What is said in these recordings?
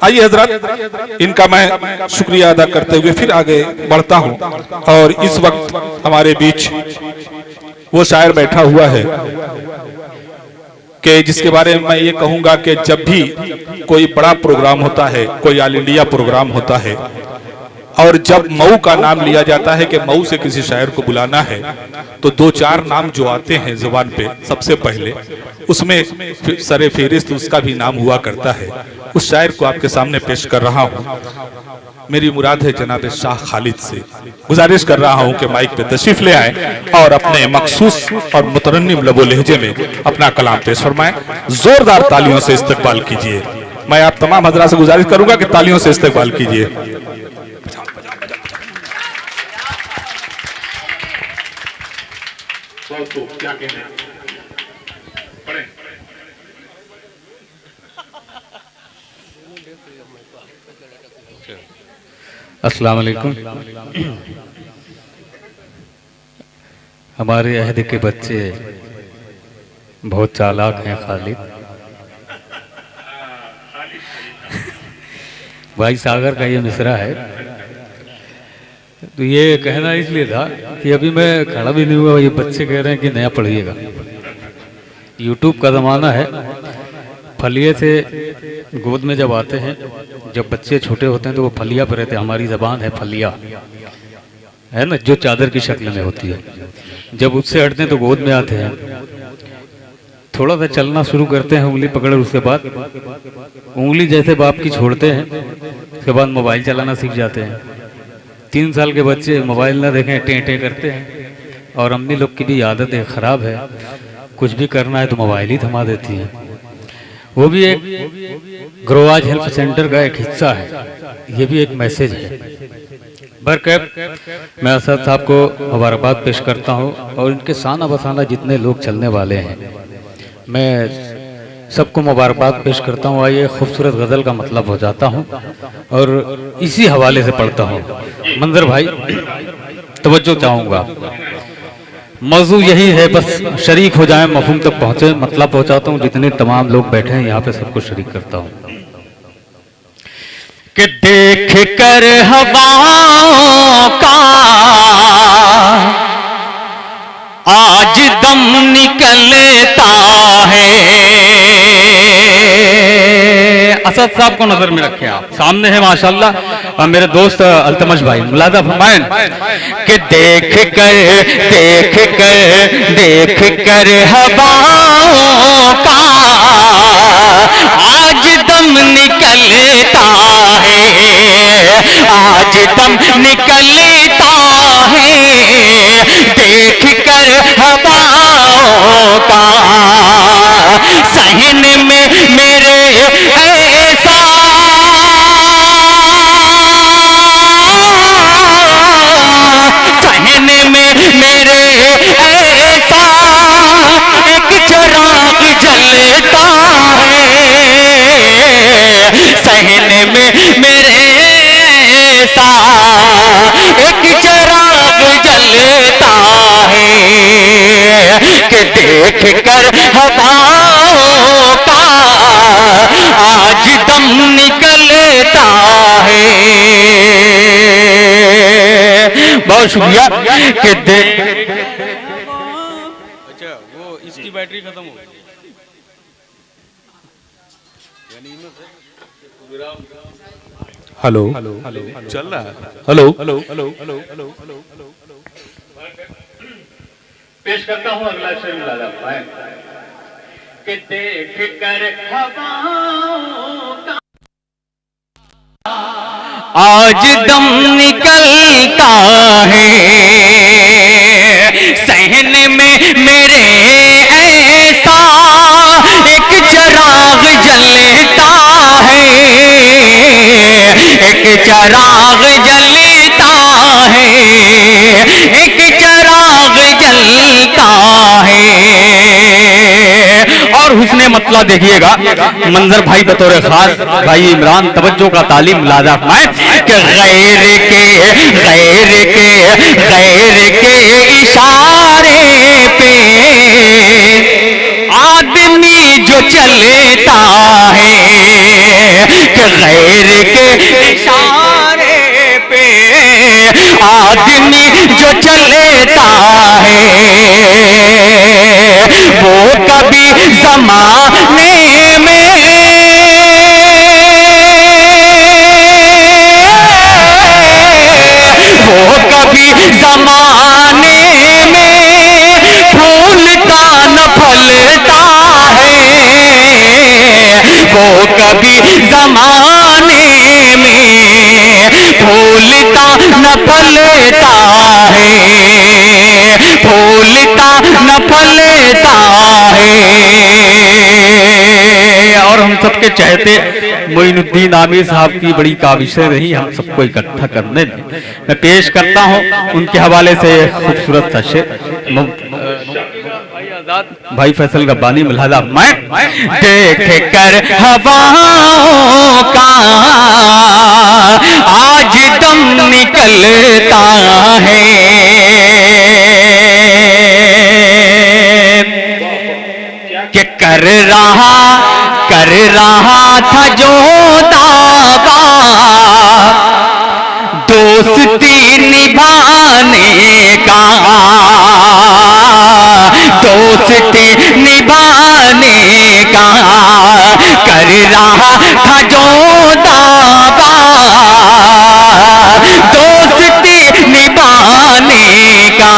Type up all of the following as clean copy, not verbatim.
आइए हजरत, इनका मैं शुक्रिया अदा करते हुए फिर आगे बढ़ता हूं। और इस वक्त हमारे बीच वो शायर बैठा हुआ है कि जिसके बारे में मैं ये कहूंगा कि जब भी कोई बड़ा प्रोग्राम होता है, कोई ऑल इंडिया प्रोग्राम होता है, और जब मऊ का नाम लिया जाता है कि मऊ से किसी शायर को बुलाना है, तो दो चार नाम जो आते हैं जुबान पे सबसे पहले, उसमें सरे फेरिस्त उसका भी नाम हुआ करता है। उस शायर को आपके सामने पेश कर रहा हूँ। मेरी मुराद है जनाब शाह खालिद से गुजारिश कर रहा हूँ कि माइक पे तशरीफ ले आए और अपने मखसूस और मुतरन्निम लबो लहजे में अपना कलाम पेश फरमाएं। जोरदार तालियों से इस्तकबाल कीजिए। मैं आप तमाम हजरात से गुजारिश करूंगा कि तालियों से इस्तकबाल कीजिए। क्या कहना है? अस्सलाम वालेकुम। हमारे अहद के बच्चे बहुत चालाक हैं खालिद। भाई सागर का ये मिसरा है, तो ये कहना इसलिए था कि अभी मैं खड़ा भी नहीं हुआ, ये बच्चे कह रहे हैं कि नया पढ़िएगा। यूट्यूब का ज़माना है। फलिए से गोद में जब आते हैं, जब बच्चे छोटे होते हैं तो वो फलिया पर रहते हैं। हमारी ज़बान है फलिया, है ना, जो चादर की शक्ल में होती है। जब उससे हटते हैं तो गोद में आते हैं, थोड़ा सा चलना शुरू करते हैं उंगली पकड़, उसके बाद उंगली जैसे बाप की छोड़ते हैं, उसके बाद मोबाइल चलाना सीख जाते हैं। 3 साल के बच्चे मोबाइल ना देखें टें टें करते हैं। और अम्मी लोग की भी आदत है, ख़राब है, कुछ भी करना है तो मोबाइल ही थमा देती है। वो भी एक ग्रोवाज हेल्प सेंटर का एक हिस्सा है, ये भी एक मैसेज है। बरकैफ मैं असद साहब को मुबारकबाद पेश करता हूँ और इनके साना बसाना जितने लोग चलने वाले हैं, मैं सबको मुबारकबाद पेश करता हूँ। आइए खूबसूरत गज़ल का मतलब हो जाता हूँ और इसी हवाले से पढ़ता हूँ। मंजर भाई तवज्जो चाहूँगा, मौजू यही है, बस शरीक हो जाए, मफहूम तक पहुँचे, मतलब पहुँचाता हूँ। जितने तमाम लोग बैठे हैं यहाँ पे सबको शरीक करता हूँ कि देख कर हवाओं का आज दम निकलता है। असद साहब को नजर में रखें, आप सामने है माशाल्लाह, और मेरे दोस्त अल्तमश भाई मुलादा फरमाएं कि देख कर हवाओं का आज दम निकलता है, आज दम निकलता है। देख कर हवाओं का सहने में मेरे ऐसा सहने में मेरे ऐसा एक चिराग जलता है, सहने में मेरे ऐसा एक चिराग जलता है कि देख कर हवाओं का आज दम निकलता है। बहुत शुक्रिया कि अच्छा वो इसकी बैटरी खत्म हो गई। हेलो चल रहा है, हेलो पेश करता हूँ अगला शेर मुलादा फरमाएं कि देख कर हवाओं का आज दम निकलता है, सहने में मेरे ऐसा एक चिराग जलता है, एक चिराग जलता है, एक चिराग जलता है। और हुस्ने मतलब देखिएगा, मंजर भाई बतौर खास भाई इमरान तवज्जो का तालीम लादा फरमाए कि गैर के इशारे पे आदमी जो चलता है कि गैर के इशारे पे आदमी जो चलता है वो कभी ज़माने में कभी ज़माने में फूलता न फलता है, वो कभी ज़माने में फूलता न फलता है, फूलता न फलता है। और हम सबके चहते मोइनुद्दीन आमिर साहब की बड़ी काविशें रही हम सबको इकट्ठा करने में। मैं पेश करता हूँ उनके हवाले से खूबसूरत सा शेर। भाई फैसल रब्बानी मिलादा मैं देख कर हवाओं का आज दम निकलता है, कि कर रहा था जो दावा दोस्ती निभाने का, दोस्ती निभाने का, कर रहा था जो दावा दोस्ती निभाने का,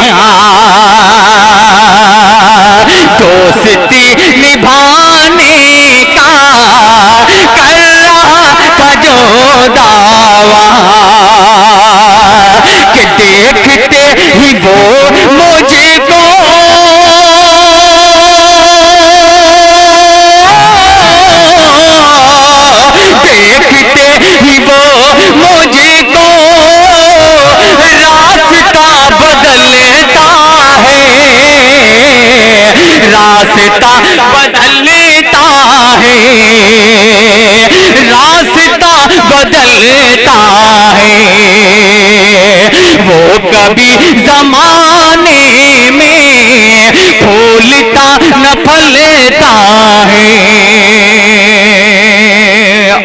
दोस्ती निभाने का, कर रहा था जो दावा कि देखते ही वो मुझको देखते ही वो मुझको रास्ता बदलता है, रास्ता बदलता है, रास्ता बदलता है, वो कभी ज़माने में फूलता न फलता है।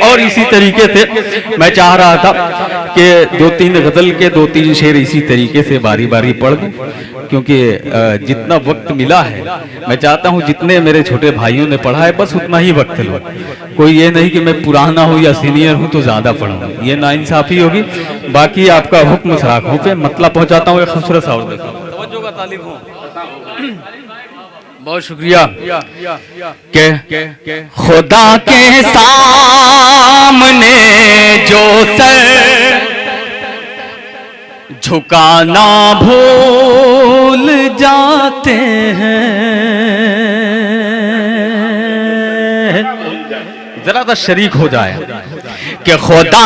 और इसी तरीके से मैं चाह रहा था कि दो तीन गज़ल के दो तीन शेर इसी तरीके से बारी बारी पढ़ दूं, क्योंकि जितना वक्त मिला है मैं चाहता हूं जितने मेरे छोटे भाइयों ने पढ़ा है बस उतना ही वक्त लो। कोई ये नहीं कि मैं पुराना हूं या सीनियर हूं तो ज्यादा पढ़ूंगा, ये नाइंसाफी होगी। बाकी आपका हुक्म सराखों पे मतलब पहुंचाता हूँ एक खूबसूरत सा और देखो तवज्जो का तालिब हूं। बहुत शुक्रिया के खुदा के सामने जो सर झुकाना भूल जाते हैं, जरा सा शरीक हो जाए कि खुदा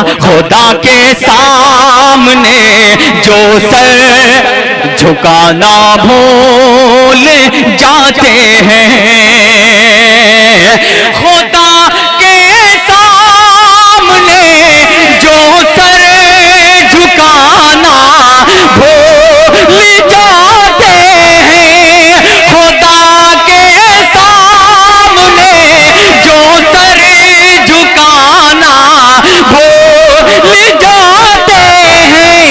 के सामने जो सर झुकाना भूल जाते हैं, खुदा के सामने जो सर झुकाना भूल जाते हैं, खुदा के सामने जो सर झुकाना भूल जाते हैं,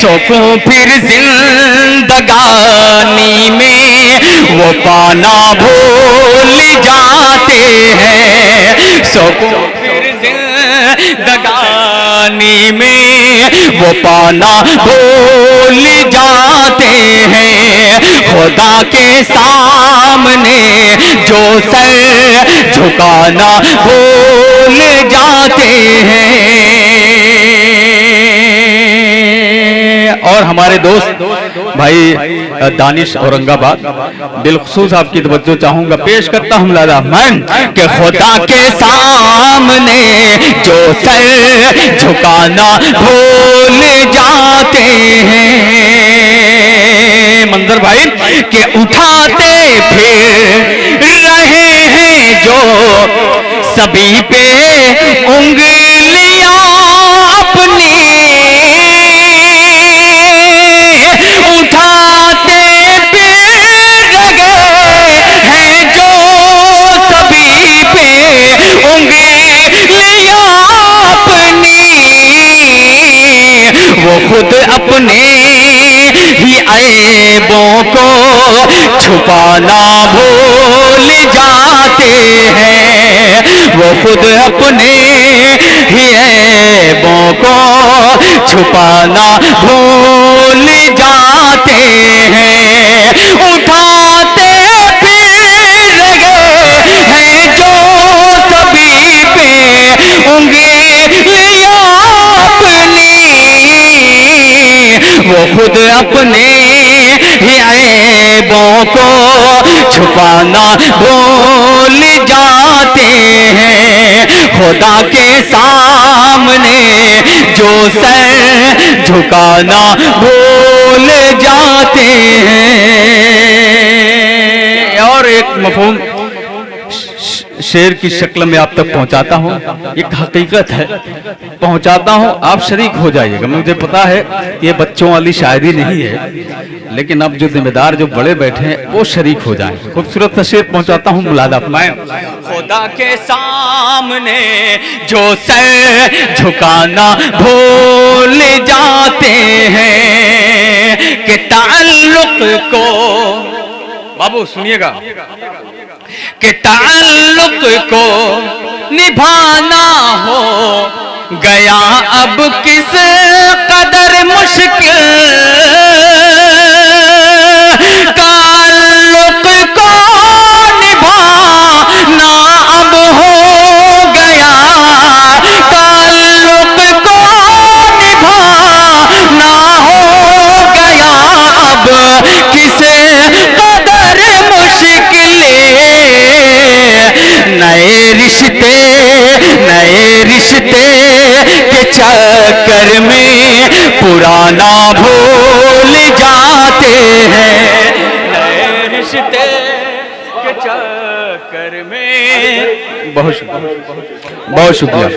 सो फिर जिंदगानी में वो पाना भूल जाते हैं, सो फिर जिंदगानी में वो पाना भूल जाते हैं, खुदा के सामने जो सर झुकाना भूल जाते हैं। और हमारे दोस्त भाई दानिश औरंगाबाद बिलखुसूस आपकी तवज्जो चाहूंगा, पेश करता हूं लाला मन के खुदा के सामने जो सर झुकाना भूल जाते हैं, मंजर भाई के उठाते फिर रहे हैं जो सभी पे उंगलियां अपनी, उठाते फिर रहे हैं जो छुपाना भूल जाते हैं, वो खुद अपने ही ऐबों को छुपाना भूल जाते हैं। उठाते फिर रहे हैं जो सभी पे उंगलियां अपनी, वो खुद अपने ही ऐबों को छुपाना भूल जाते हैं। खुदा के सामने जो सर झुकाना भूल जाते हैं। और एक मफहूम शेर की शक्ल में आप तक पहुंचाता हूं, एक हकीकत है, पहुंचाता हूं, आप शरीक हो जाइएगा। मुझे पता है ये बच्चों वाली शायरी नहीं है, लेकिन अब जो जिम्मेदार जो बड़े बैठे हैं वो शरीक हो जाएं। खूबसूरत सा शेर पहुंचाता हूं, मुलादा फरमाएं। खुदा के सामने जो सर झुकाना भूल जाते हैं कि ताल्लुक को, बाबू सुनिएगा, कि ताल्लुक को निभाना हो गया अब किस कदर मुश्किल, ताल्लुक को निभाना अब हो गया, ताल्लुक को निभाना हो गया अब किस कदर मुश्किल। नए रिश्ते के चक्कर में पुराना भूल जाते हैं, नए रिश्ते के चक्कर में। बहुत शुक्रिया,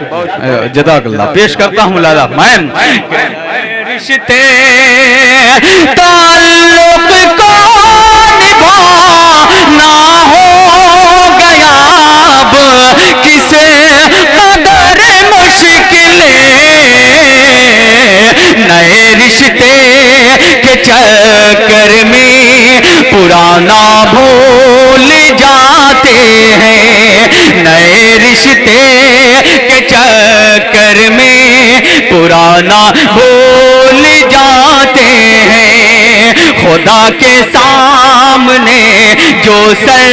जज़ाकल्लाह। पेश करता हूँ लाला मैन। रिश्ते ताल्लुक को निभाना हो गया अब किसे कदर मुश्किल, नए रिश्ते के चक्कर में पुराना भूल जाते हैं, नए रिश्ते के चक्कर में पुराना भूल जाते हैं। खुदा के सामने जो सर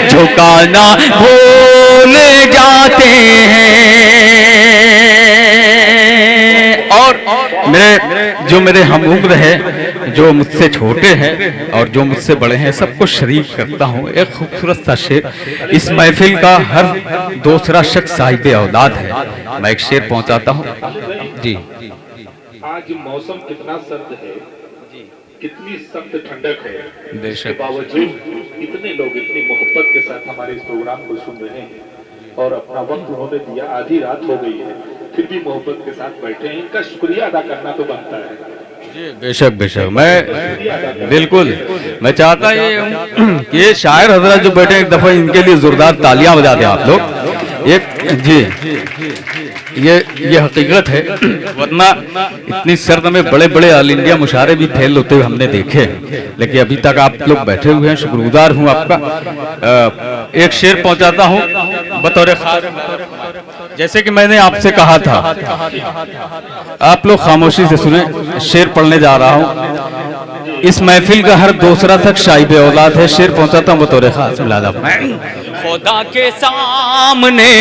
झुकाना भूल जाते हैं। और मेरे हम उम्र है, जो मुझसे छोटे हैं और जो मुझसे बड़े हैं, सबको शरीक करता हूँ। एक खूबसूरत सा शेर, इस महफिल का हर दूसरा शख्स साहिब औलाद है। मैं एक शेर पहुंचाता हूँ जी। आज मौसम कितना सर्द है, कितनी सख्त ठंडक है, इसके बावजूद इतने लोग इतनी मोहब्बत के साथ हमारे इस प्रोग्राम को सुन रहे हैं और अपना वक्त उन्होंने दिया। आधी रात हो गई है, फिर भी मोहब्बत के साथ बैठे हैं। इनका शुक्रिया अदा करना तो बनता है। बेशक बेशक, मैं बिल्कुल मैं चाहता ये शायर हजरत जो बैठे एक दफा इनके लिए जोरदार तालियां बजा दें आप लोग। एक जी ये हकीकत है, वरना इतनी सर्द में बड़े बड़े ऑल इंडिया मुशायरे भी फेल होते हुए हमने देखे, लेकिन अभी तक आप लोग बैठे हुए हैं। शुक्रगुजार हूँ आपका। एक शेर पहुंचाता हूँ बतौर खास, जैसे कि मैंने आपसे कहा था, आप लोग खामोशी से सुने। शेर पढ़ने जा रहा हूँ। इस महफिल का हर दूसरा तक शाहिब औलाद है। शेर पहुंचाता हूँ बतौर खास। खुदा के सामने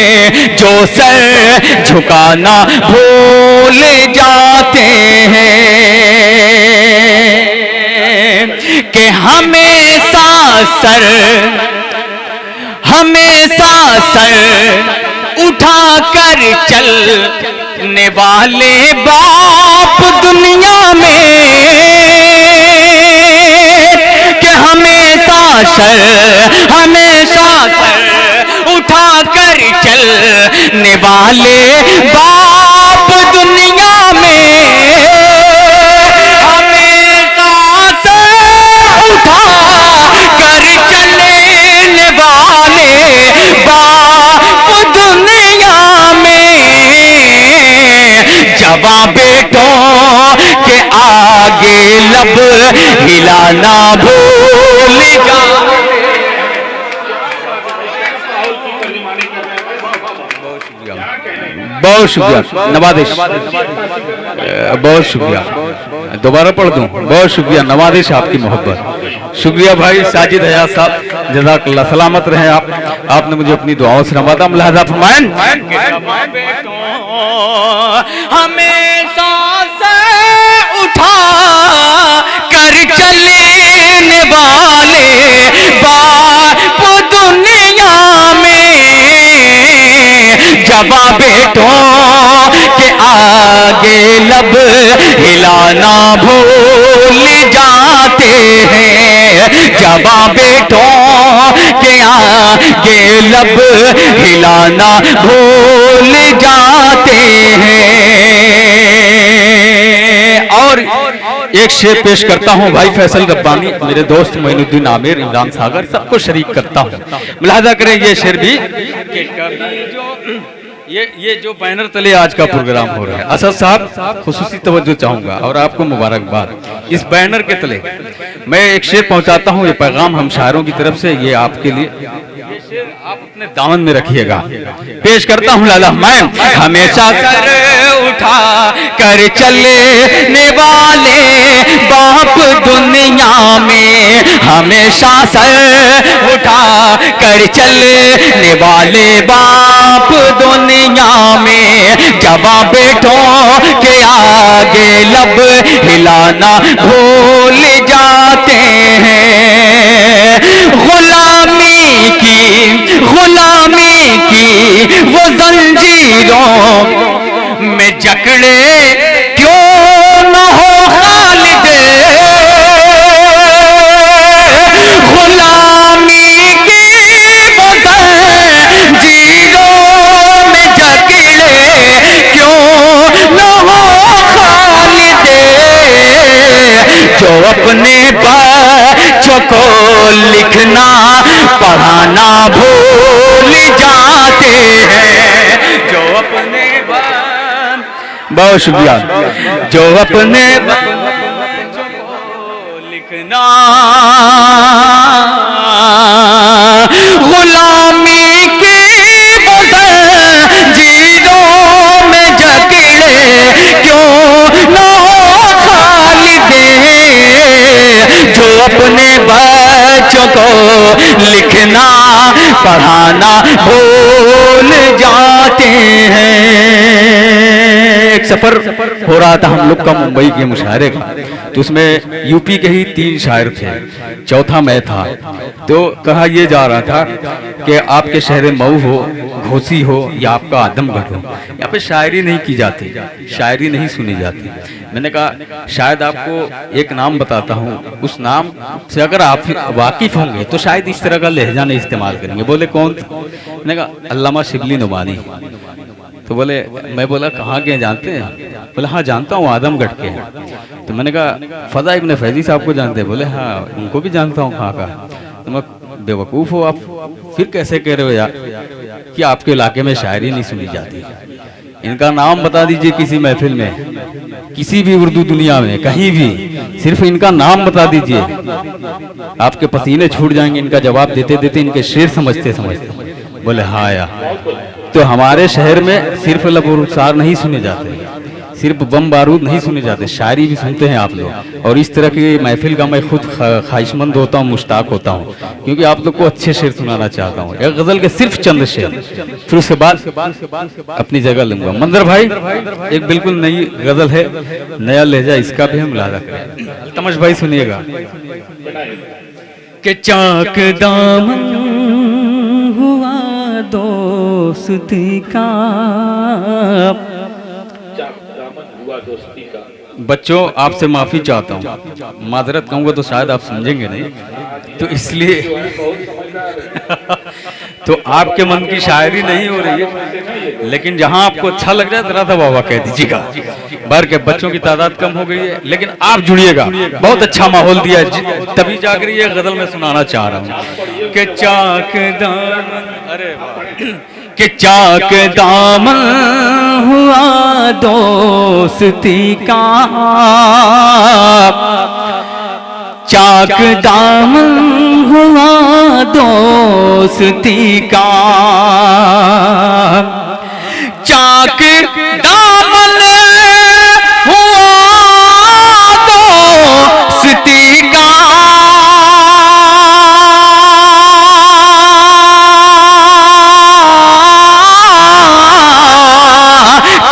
जो सर झुकाना भूल जाते हैं कि हमेशा सर उठा कर चलने वाले बाप दुनिया में, कि हमेशा सर उठा कर चलने वाले बाप दुनिया में, हमेशा सर उठा कर चलने वाले बाप दुनिया में, जवां बेटों के आगे लब हिलाना भूल जा बहुत शुक्रिया नवादिश, बहुत शुक्रिया। दोबारा पढ़ दूं? बहुत शुक्रिया नवादिश, आपकी मोहब्बत। शुक्रिया भाई साजिद हयात साहब, जज़ाकल्लाह। सलामत रहे आप, आपने मुझे अपनी दुआओं से नवाजा। मुलाहजा फरमाएं, हमेशा से उठा कर चलने वाले बाप दुनिया में जवा बेटों के आगे लब हिलाना भूल जाते हैं। जवा बेटों के आगे लब हिलाना भूल जाते हैं। और एक शेर पेश करता हूं भाई फैसल रब्बानी, मेरे दोस्त मोइनुद्दीन आमिर, इमरान सागर, सबको शरीक करता हूं। मुलाहजा करें ये शेर भी कि कभी जो ये जो बैनर तले आज का प्रोग्राम हो रहा है, असद साहब खुसूसी तवज्जो चाहूंगा और आपको मुबारकबाद। इस बैनर के तले मैं एक शेर पहुंचाता हूं, ये पैगाम हम शायरों की तरफ से, ये आपके लिए। ये शेर आप अपने दामन में रखिएगा। पेश करता हूं लाला मैं, हमेशा सर उठा कर चलने वाले बाप दुनिया में, हमेशा सर उठा कर चलने वाले बाप दुनिया में जवा बेटों के आगे लब हिलाना भूल जाते हैं। गुलामी की वो जंजीरों में जकड़े क्यों न हो खालिद, गुलामी की वो जंजीरों में जकड़े क्यों न हो खालिद, जो अपने बच्चों को लिखना पढ़ाना भूल जाते हैं। जो अपने बहुत शुक्रिया, जो अपने बच्चों को लिखना गुलामी की जंजीरों में जकड़े क्यों न हो खालिद, जो अपने बच्चों को लिखना पढ़ाना भूल जाते हैं। एक सफर हो रहा था हम लोग का मुंबई के मुशायरे का, तो उसमें यूपी के ही 3 शायर थे, चौथा मैं था। तो कहा यह जा रहा था कि आपके शहर मऊ हो, घोसी हो या आपका आदमगढ़ हो, यहाँ पे शायरी नहीं की जाती, शायरी नहीं सुनी जाती। मैंने कहा शायद आपको एक नाम बताता हूँ, उस नाम से अगर आप वाकिफ होंगे तो शायद इस तरह का लहजा नहीं इस्तेमाल करेंगे। बोले कौन? मैंने कहा अल्लामा शिबली नुमानी। तो बोले, मैं बोला कहाँ के जानते हैं? बोले हाँ जानता हूँ, आदमगढ़ के हैं। तो मैंने कहा फजा इब्न फैजी साहब को जानते हैं? बोले हाँ उनको भी जानता हूँ। कहाँ का? तो मैं बेवकूफ़ हो आप, फिर कैसे कह रहे हो यार कि आपके इलाके में शायरी नहीं सुनी जाती? इनका नाम बता दीजिए किसी महफिल में, किसी भी उर्दू दुनिया में, कहीं भी, सिर्फ इनका नाम बता दीजिए, आपके पसीने छूट जाएंगे इनका जवाब देते देते, इनके शेर समझते समझते। बोले हाँ यार। तो हमारे शहर में सिर्फ लबुरसार नहीं सुने जाते, सिर्फ बम बारूद नहीं सुने जाते, शायरी भी सुनते हैं आप लोग। और इस तरह की महफिल का मैं खुद ख्वाहिशमंद होता हूँ, मुश्ताक होता हूँ, क्योंकि आप लोग को अच्छे शेर सुनाना चाहता हूँ। एक गजल के सिर्फ चंद शेर, फिर उसके बाद अपनी जगह लूंगा। मंदर भाई एक बिल्कुल नई गजल है, नया लहजा, इसका भी हम मुलाजा करें। तमश भाई सुनिएगा कि चाक दामन हुआ दोस्ती का, बच्चों आपसे माफी चाहता हूँ, माजरत कहूँगा तो शायद आप समझेंगे नहीं, तो इसलिए तो आपके मन की शायरी नहीं हो रही है, लेकिन जहाँ आपको अच्छा लग रहा है जरा सा वाह वाह कह दीजिएगा। बाहर के बच्चों की तादाद कम हो गई है, लेकिन आप जुड़िएगा, बहुत अच्छा माहौल दिया है, तभी जाकर ये गजल में सुनाना चाह रहा हूँ कि चाक दामन, अरे कि चाक दामन हुआ दोस्ती का, चाक दामन हुआ दोस्ती का, चाक दामन हुआ दोस्ती का,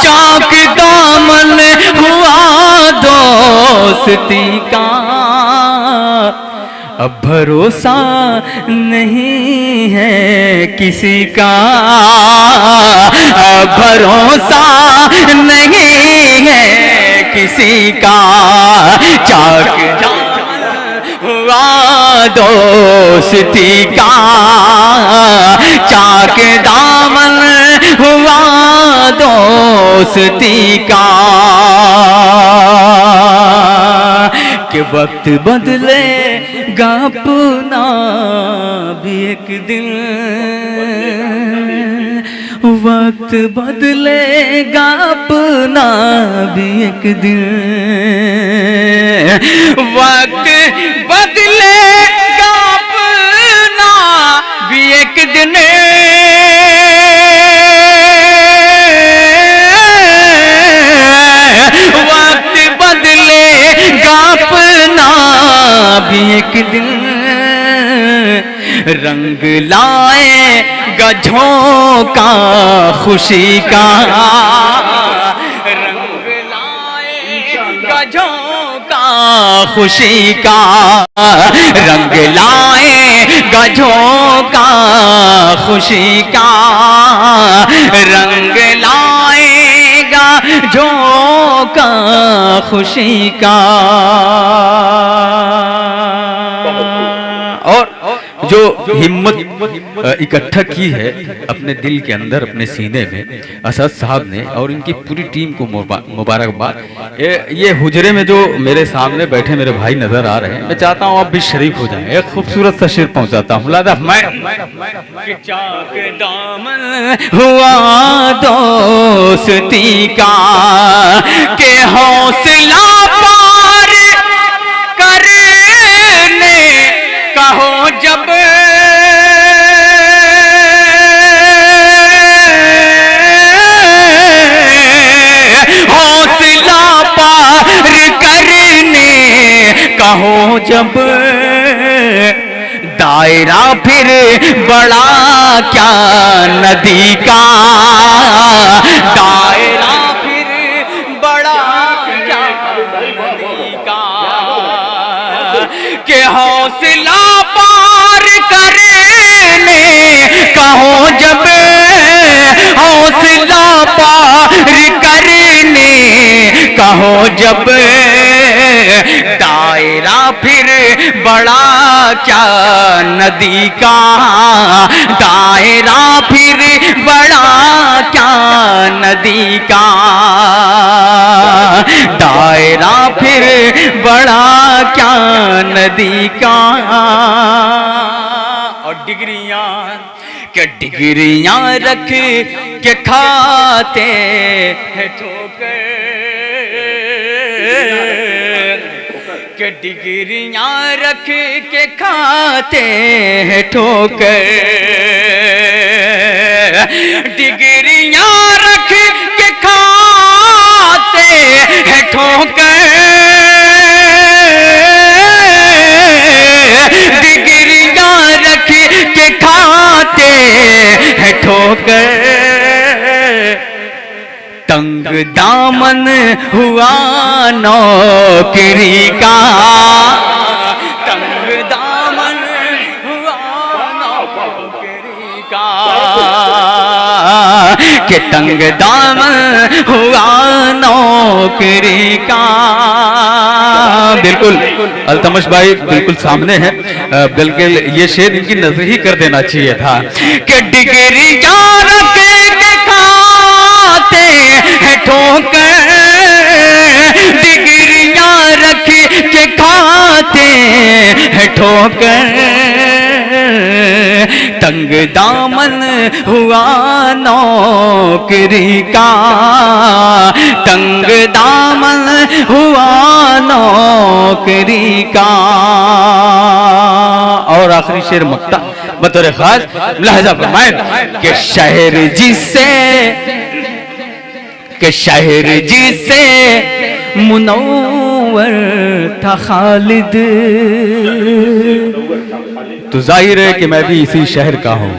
चाक दामन हुआ दोस्ती का। अब भरोसा नहीं है किसी का, अब भरोसा नहीं है किसी का। चाक दामन हुआ दोस्ती का, चाक दामन हुआ दोस्ती का। कि वक्त बदलेगा अपना भी एक दिन, वक्त बदलेगा अपना भी एक दिन, वक्त बदलेगा अपना भी एक दिन। वक्त बदलेगा अपना भी एक दिन, रंग लाएगा झोंका खुशी का, रंग लाएगा झोंका खुशी का, रंग लाएगा झोंका खुशी का, रंग लाएगा झोंका खुशी का। और जो हिम्मत इकट्ठा की है अपने दिल के अंदर, अपने सीने में, असद साहब ने और इनकी पूरी टीम को मुबारकबाद। ये हुजरे में जो मेरे सामने बैठे मेरे भाई नजर आ रहे हैं, मैं चाहता हूँ आप भी शरीक हो जाएं। एक खूबसूरत सा शेर पहुंचाता हूँ। लादा मैं चाक दामन हुआ दोस्ती का, के हौसला पार करने कहो जब, हौसला पार करने कहो जब, दायरा फिर बड़ा क्या नदी का, दायरा फिर बड़ा क्या नदी का। के हौसला पार करने कहो जब, हौसला पार करने कहो जब, दायरा फिर बड़ा क्या नदी का, दायरा फिर बड़ा क्या नदी का, दायरा फिर बड़ा क्या नदी का। और डिग्रियां रख के खाते हैं ठोकर, के डिग्रियां रख के खाते हैं ठोकर, डिग्रियां रख के खाते हैं ठोकर, डिग्रियां रख के खाते हैं ठोकर। तंग दामन हुआ नौकरी का, तंग दामन हुआ नौकरी का, कि तंग दामन हुआ नौकरी का। बिल्कुल अल्तमश भाई बिल्कुल सामने है, बिल्कुल ये शेर इनकी नजर ही कर देना चाहिए था। कि डिग्री रख के खाते हैं ठोकर, डिग्रियां रख के खाते हैं ठोकर, तंग दामन हुआ नौकरी का, तंग दामन हुआ नौकरी का। और आखिरी शेर मक्ता बतौर खास लहजा फरमाए कि शहर जिसे कि शहर जिसे मुनव्वर था खालिद। तो जाहिर है कि मैं भी इसी शहर का हूँ,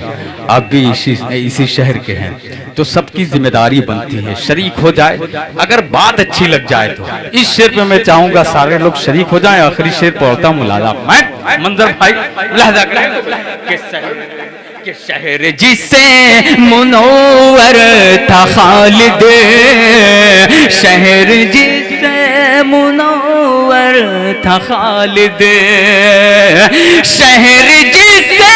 आप भी इसी शहर के हैं, तो सबकी जिम्मेदारी बनती है शरीक हो जाए, अगर बात अच्छी लग जाए तो। इस शेर पे मैं चाहूंगा सारे लोग शरीक हो जाएं। आखिरी शेर पढ़ता हूँ मुलाजा, मैं मंजर भाई मुलाजा कि शहर जिसे मुनव्वर था खालिद, शहर जिसे मुनव्वर था खालिद, शहर जिसे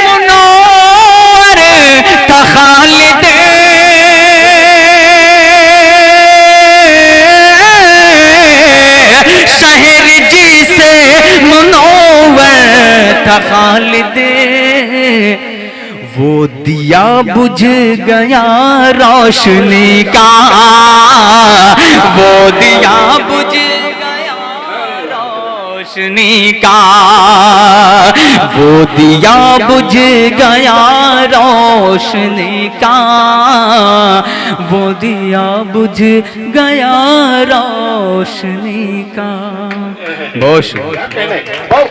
मुनव्वर था खालिद, शहर जिसे मुनव्वर था खालिद, वो दिया बुझ गया रोशनी का, वो दिया बुझ गया रोशनी का, वो दिया बुझ गया रोशनी का, वो दिया बुझ गया रोशनी का। बहुत शुक्रिया।